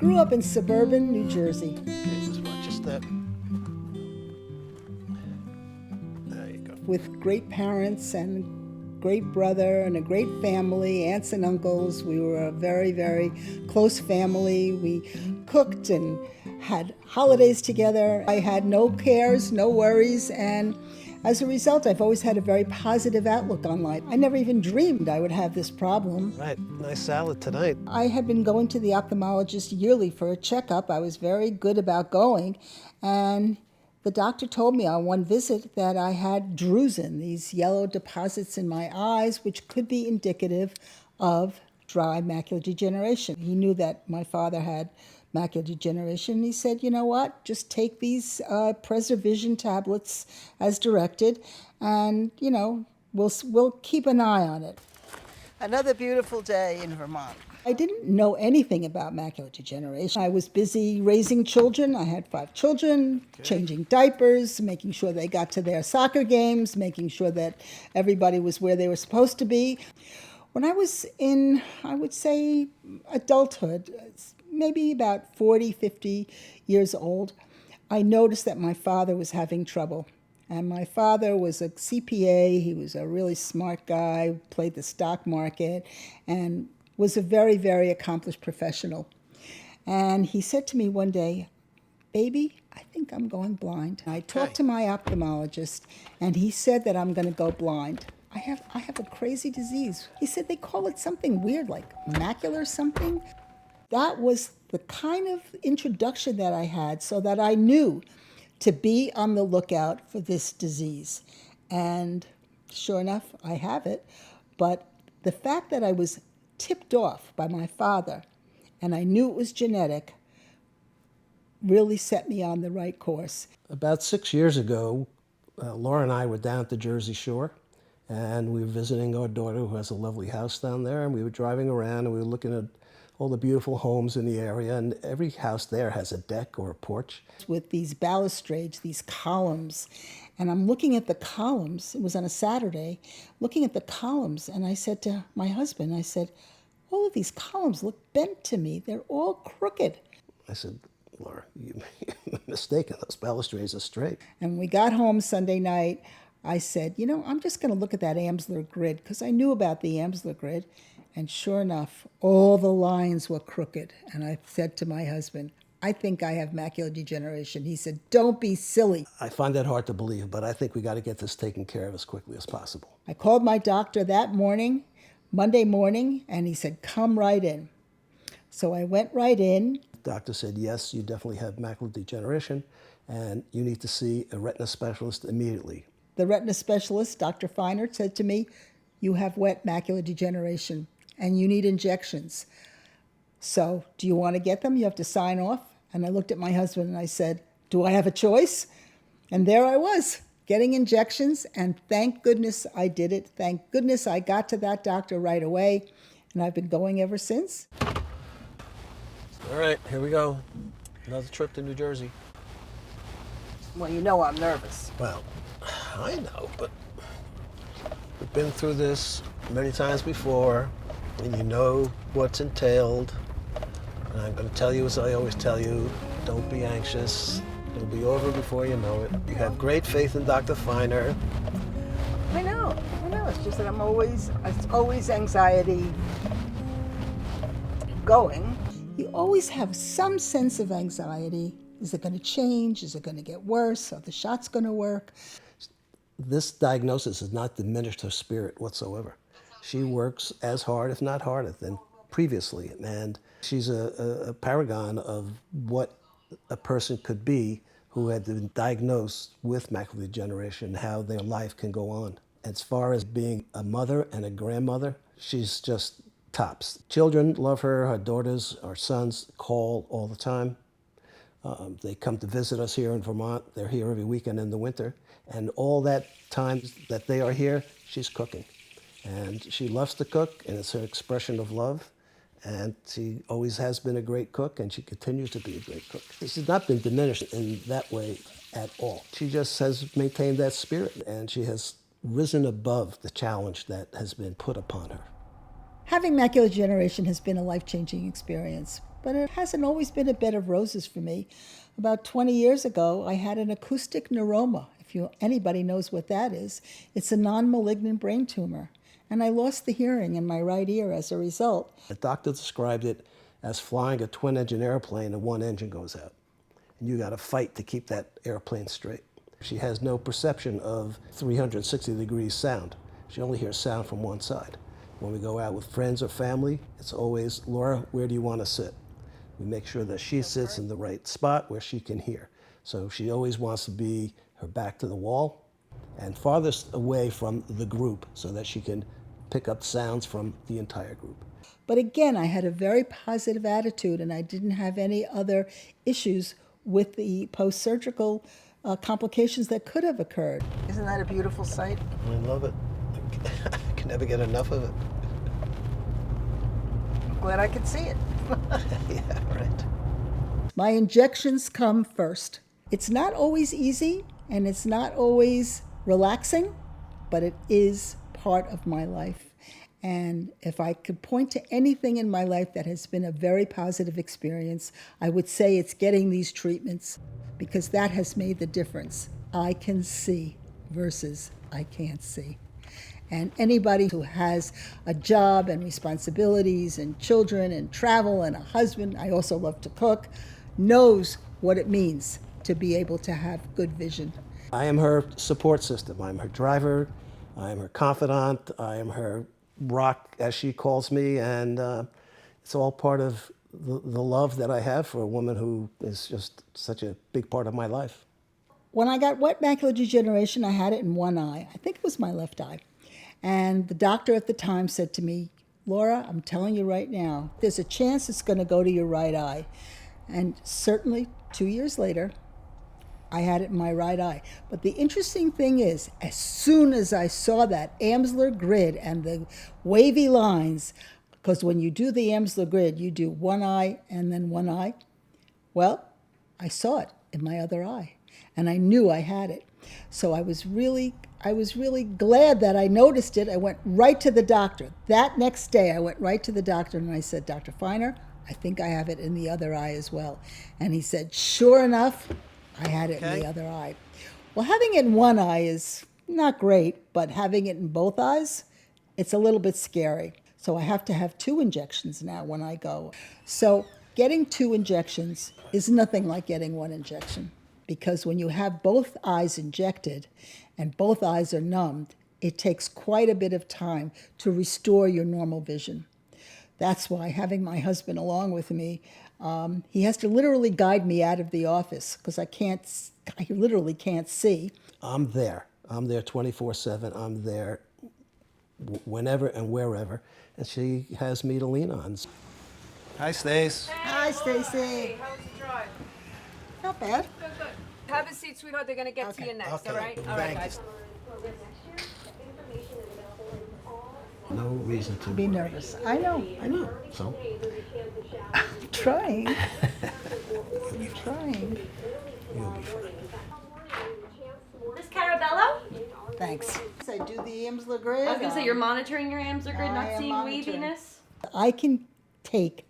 grew up in suburban New Jersey. Okay, just watch your step. There you go. With great parents and great brother and a great family, aunts and uncles. We were a very, very close family. We cooked and had holidays together. I had no cares, no worries, and as a result, I've always had a very positive outlook on life. I never even dreamed I would have this problem. Right, nice salad tonight. I had been going to the ophthalmologist yearly for a checkup. I was very good about going, and the doctor told me on one visit that I had drusen, these yellow deposits in my eyes, which could be indicative of dry macular degeneration. He knew that my father had macular degeneration. He said, you know what, just take these Preservision tablets as directed, and, you know, we'll keep an eye on it. Another beautiful day in Vermont. I didn't know anything about macular degeneration. I was busy raising children. I had 5 children, changing diapers, making sure they got to their soccer games, making sure that everybody was where they were supposed to be. When I was in, I would say, adulthood, maybe about 40, 50 years old, I noticed that my father was having trouble. And my father was a CPA. He was a really smart guy, played the stock market, and was a very, very accomplished professional. And he said to me one day, baby, I think I'm going blind. I talked to my ophthalmologist, and he said that I'm going to go blind. I have a crazy disease. He said they call it something weird, like macular something. That was the kind of introduction that I had so that I knew to be on the lookout for this disease. And sure enough, I have it. But the fact that I was tipped off by my father and I knew it was genetic really set me on the right course. About 6 years ago, Laura and I were down at the Jersey Shore, and we were visiting our daughter who has a lovely house down there, and we were driving around and we were looking at all the beautiful homes in the area, and every house there has a deck or a porch. With these balustrades, these columns, and I'm looking at the columns, it was on a Saturday, looking at the columns, and I said to my husband, I said, all of these columns look bent to me, they're all crooked. I said, Laura, you're mistaken, those balustrades are straight. And we got home Sunday night, I said, you know, I'm just going to look at that Amsler grid, because I knew about the Amsler grid. And sure enough, all the lines were crooked. And I said to my husband, I think I have macular degeneration. He said, don't be silly. I find that hard to believe, but I think we got to get this taken care of as quickly as possible. I called my doctor that morning, Monday morning, and he said, come right in. So I went right in. The doctor said, yes, you definitely have macular degeneration, and you need to see a retina specialist immediately. The retina specialist, Dr. Feiner, said to me, you have wet macular degeneration and you need injections. So do you want to get them? You have to sign off. And I looked at my husband and I said, do I have a choice? And there I was, getting injections, and thank goodness I did it. Thank goodness I got to that doctor right away, and I've been going ever since. All right, here we go. Another trip to New Jersey. Well, you know I'm nervous. Well, I know, but we've been through this many times before, and you know what's entailed. And I'm going to tell you as I always tell you, don't be anxious. It'll be over before you know it. You have great faith in Dr. Feiner. I know. It's just that it's always anxiety going. You always have some sense of anxiety. Is it going to change? Is it going to get worse? Are the shots going to work? This diagnosis has not diminished her spirit whatsoever. She works as hard, if not harder, than previously. And she's a paragon of what a person could be who had been diagnosed with macular degeneration, how their life can go on. As far as being a mother and a grandmother, she's just tops. Children love her, her daughters, our sons call all the time. They come to visit us here in Vermont. They're here every weekend in the winter. And all that time that they are here, she's cooking. And she loves to cook, and it's her expression of love. And she always has been a great cook, and she continues to be a great cook. She's not been diminished in that way at all. She just has maintained that spirit, and she has risen above the challenge that has been put upon her. Having macular degeneration has been a life-changing experience. but it hasn't always been a bed of roses for me. About 20 years ago, I had an acoustic neuroma. If anybody knows what that is, it's a non-malignant brain tumor. And I lost the hearing in my right ear as a result. The doctor described it as flying a twin-engine airplane and one engine goes out. And you got to fight to keep that airplane straight. She has no perception of 360 degrees sound. She only hears sound from one side. When we go out with friends or family, it's always, Laura, where do you want to sit? We make sure that she sits in the right spot where she can hear. So she always wants to be her back to the wall and farthest away from the group so that she can pick up sounds from the entire group. But again, I had a very positive attitude, and I didn't have any other issues with the post-surgical complications that could have occurred. Isn't that a beautiful sight? I love it. I can never get enough of it. I'm glad I could see it. Yeah, right. My injections come first. It's not always easy, and it's not always relaxing, but it is part of my life. And if I could point to anything in my life that has been a very positive experience, I would say it's getting these treatments, because that has made the difference. I can see versus I can't see. And anybody who has a job and responsibilities and children and travel and a husband, I also love to cook, knows what it means to be able to have good vision. I am her support system. I'm her driver. I am her confidant. I am her rock, as she calls me, and it's all part of the love that I have for a woman who is just such a big part of my life. When I got wet macular degeneration, I had it in one eye. I think it was my left eye. And the doctor at the time said to me, Laura, I'm telling you right now, there's a chance it's going to go to your right eye. And certainly 2 years later, I had it in my right eye. But the interesting thing is, as soon as I saw that Amsler grid and the wavy lines, because when you do the Amsler grid, you do one eye and then one eye. Well, I saw it in my other eye, and I knew I had it. So I was really glad that I noticed it. I went right to the doctor. That next day, I went right to the doctor, and I said, Dr. Feiner, I think I have it in the other eye as well. And he said, sure enough, I had it in the other eye. Well, having it in one eye is not great, but having it in both eyes, it's a little bit scary. So I have to have 2 injections now when I go. So getting 2 injections is nothing like getting 1 injection, because when you have both eyes injected and both eyes are numbed, it takes quite a bit of time to restore your normal vision. That's why having my husband along with me, he has to literally guide me out of the office because I literally can't see. I'm there 24/7. I'm there whenever and wherever. And she has me to lean on. Hi, Stace. Hi, Stacy. Hey, how was the drive? Not bad. Good, good. Have a seat, sweetheart. They're going to get to you next, Okay. all right? All Thank right, you. guys. No reason to Be nervous. I know. So, I'm trying. you'll be Trying. You'll be fine. Miss Carabello? Thanks. I do the Amsler grid. I was gonna say you're monitoring your Amsler grid, I not am seeing monitoring. waviness. I can take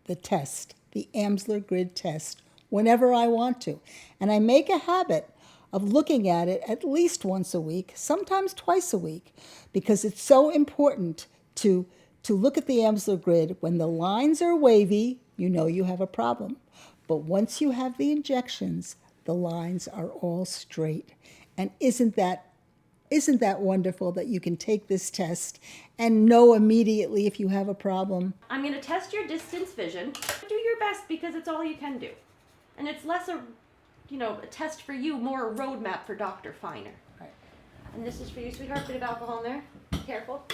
the test, the Amsler grid test, whenever I want to. And I make a habit of looking at it at least once a week, sometimes twice a week, because it's so important to look at the Amsler grid. When the lines are wavy, you know you have a problem. But once you have the injections, the lines are all straight. And isn't that wonderful that you can take this test and know immediately if you have a problem? I'm gonna test your distance vision. Do your best because it's all you can do. And it's less a test for you, more a roadmap for Dr. Feiner. Right. And this is for you, sweetheart. Bit of alcohol in there. Careful.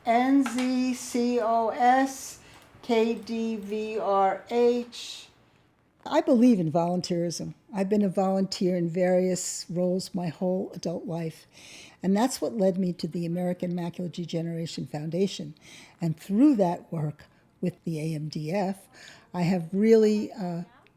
NZCOS KDVRH. I believe in volunteerism. I've been a volunteer in various roles my whole adult life. And that's what led me to the American Macular Degeneration Foundation. And through that work with the AMDF, I have really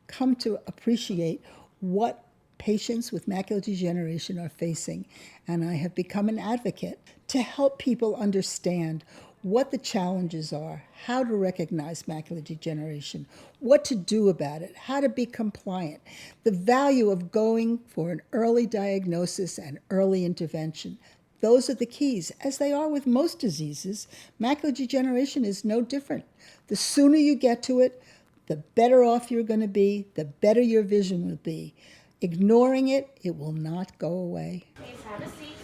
come to appreciate what patients with macular degeneration are facing. And I have become an advocate to help people understand what the challenges are, how to recognize macular degeneration, what to do about it, how to be compliant, the value of going for an early diagnosis and early intervention. Those are the keys, as they are with most diseases. Macular degeneration is no different. The sooner you get to it, the better off you're going to be, the better your vision will be. Ignoring it, it will not go away. Please have a seat.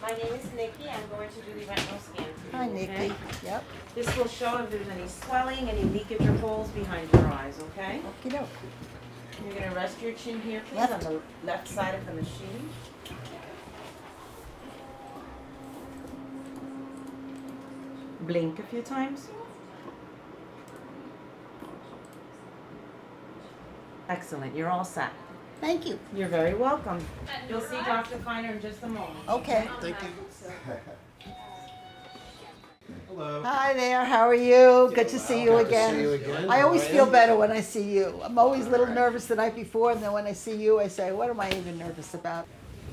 My name is Nikki. I'm going to do the retinal scan for you. Hi, Nikki. Okay? Yep. This will show if there's any swelling, any leakage or holes behind your eyes, okay? Okey-doke. You're going to rest your chin here, please, Left. on the left side of the machine. Blink a few times. Excellent. You're all set. Thank you. You're very welcome. You'll see Dr. Feiner in just a moment. Okay. Thank you. Hello. Hi there, how are you? Good to see you again. see you again. I always feel better when I see you. I'm always a little nervous the night before, and then when I see you, I say, what am I even nervous about?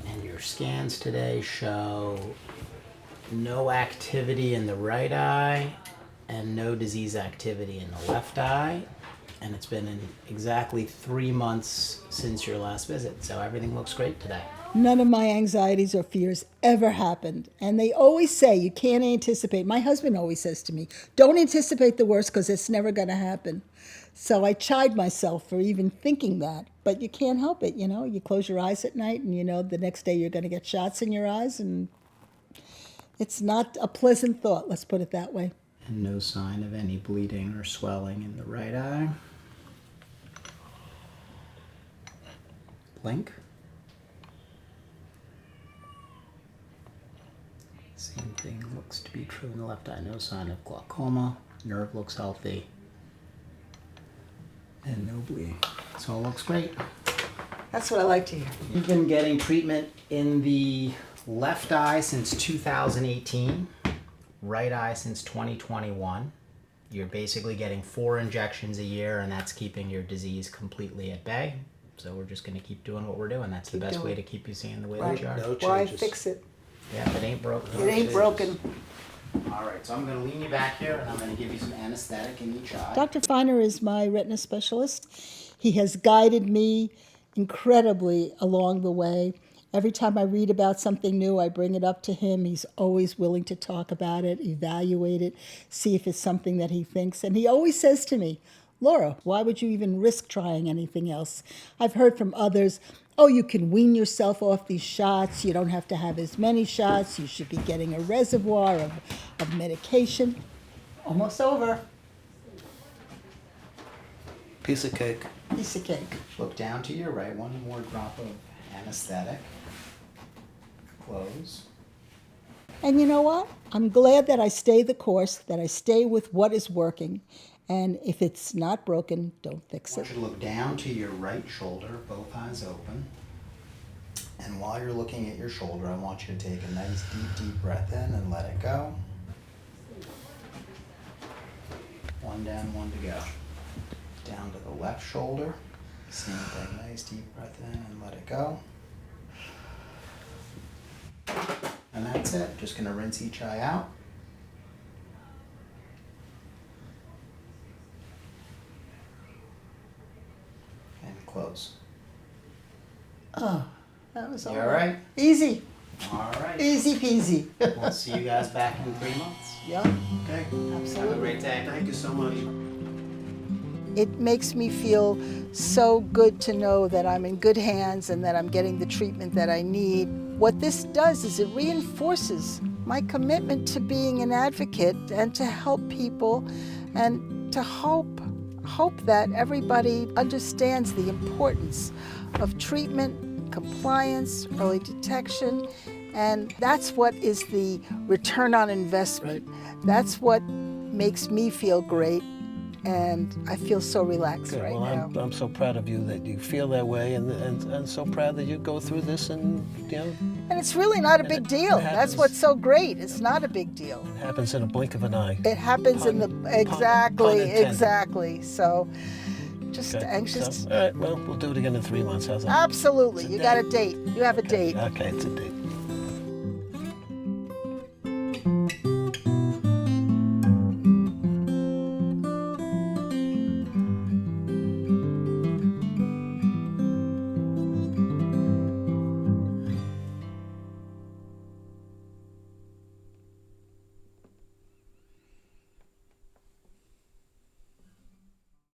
And your scans today show no activity in the right eye and no disease activity in the left eye. And it's been in exactly 3 months since your last visit, so everything looks great today. None of my anxieties or fears ever happened. And they always say you can't anticipate. My husband always says to me, don't anticipate the worst because it's never going to happen. So I chide myself for even thinking that. But you can't help it, you know. You close your eyes at night and you know the next day you're going to get shots in your eyes. And it's not a pleasant thought, let's put it that way. And no sign of any bleeding or swelling in the right eye. Blink. Same thing looks to be true in the left eye. No sign of glaucoma. Nerve looks healthy. And no bleeding. So all looks great. That's what I like to hear. You've been getting treatment in the left eye since 2018, right eye since 2021. You're basically getting 4 injections a year, and that's keeping your disease completely at bay. So we're just going to keep doing what we're doing. That's the best way to keep you seeing the way that you are. No Why changes. fix it? Yeah, if it ain't broken. It ain't broken. All right, so I'm going to lean you back here, and I'm going to give you some anesthetic in each eye. Dr. Feiner is my retina specialist. He has guided me incredibly along the way. Every time I read about something new, I bring it up to him. He's always willing to talk about it, evaluate it, see if it's something that he thinks. And he always says to me, Laura, why would you even risk trying anything else? I've heard from others, oh, you can wean yourself off these shots. You don't have to have as many shots. You should be getting a reservoir of medication. Almost over. Piece of cake. Piece of cake. Look down to your right. One more drop of anesthetic. Close. And you know what? I'm glad that I stay the course, that I stay with what is working. And if it's not broken, don't fix I it. want you to look down to your right shoulder, both eyes open. And while you're looking at your shoulder, I want you to take a nice deep breath in and let it go. One down, one to go. Down to the left shoulder. Same thing, nice deep breath in and let it go. And that's it. Just gonna rinse each eye out. And close. Oh, that was You all right? Easy. All right. Easy peasy. We'll see you guys back in 3 months. Yeah, Okay. Have a absolutely. great day. Thank you so much. It makes me feel so good to know that I'm in good hands and that I'm getting the treatment that I need. What this does is it reinforces my commitment to being an advocate and to help people and to hope that everybody understands the importance of treatment, compliance, early detection, and that's what is the return on investment. That's what makes me feel great. And I feel so relaxed Good. right Well, now. I'm so proud of you that you feel that way, and so proud that you go through this, and you know, And it's really not a big deal. That's happens. what's so great. It's not a big deal. it happens in a blink of an eye. It happens in the Pun intended. exactly. So just Okay. anxious. So, all right. Well, we'll do it again in 3 months. How's that? Absolutely. It's a You got a date. date. You have a date. Okay, it's a date.